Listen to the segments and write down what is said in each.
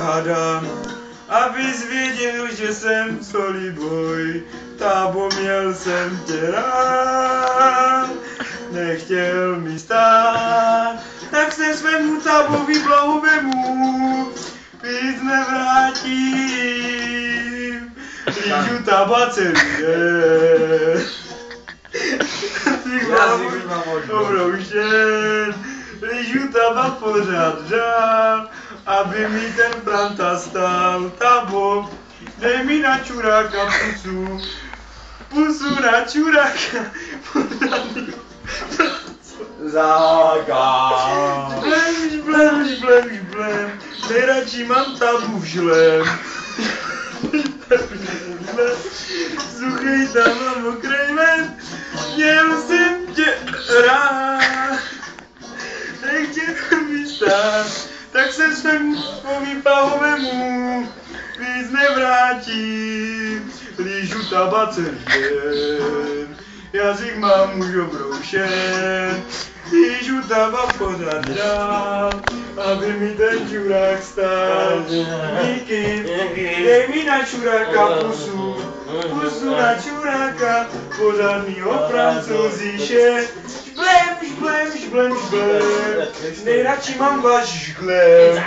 hádám, abys věděl, že jsem soliboj, Tábo, měl jsem tě rád, nechtěl mi stát, tak se svému Tábovi blahu vemu, víc nevrátím, lížu Tába celý den. Obroušen, lížu Tába pořád dál, aby mi ten Franta stál. Tábo, dej mi na čuráka pusu, pusu na čuráka, Zága. Blem, nejradši mám Tábu v žlem. Suchej tam a mokrej ven, měl jsem tě rád, nechtěl mi stát, tak se svému povypahovému víc nevrátím, lížu Tába celý den, jazyk mám už obroušen, lížu Tába pořád dál, aby mi ten čurák stál. Díky, dej mi na čuráka pusu, pusu na čuráka, pořádnýho Francouzíše. Šblem, nejradši mám váš žglem.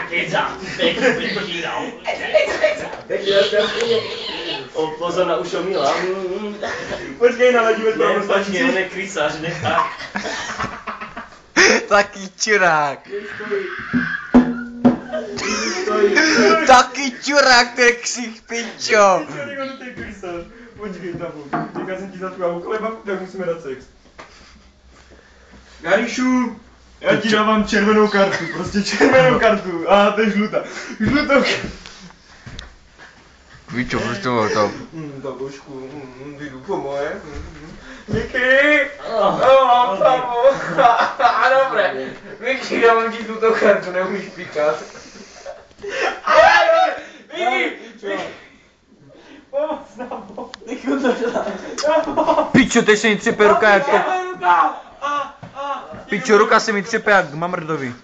Pozor na ušo Mila. Počkej, naladíme to Počkej, on je krysář, nechá. Taký čurák. Taký čurák, to je ksich, pičo. Počkej, Tábo, teďka jsem ti za tu chleba, tak musíme dát sex. Garišu, já ti dávám červenou kartu, prostě červenou kartu. A to je žlutá. Žlutou kartu. Pičo, proč to bylo to? Tábošku, jdu po moje. Díky. Tábo. Dobré. Díky, dávám ti žlutou kartu, neumíš píkat. Díky. Pomoc, Tábo. Pičo, teď se mi třepe ruka jak to... Pičo, ruka se mi třepe jak mamrdovi.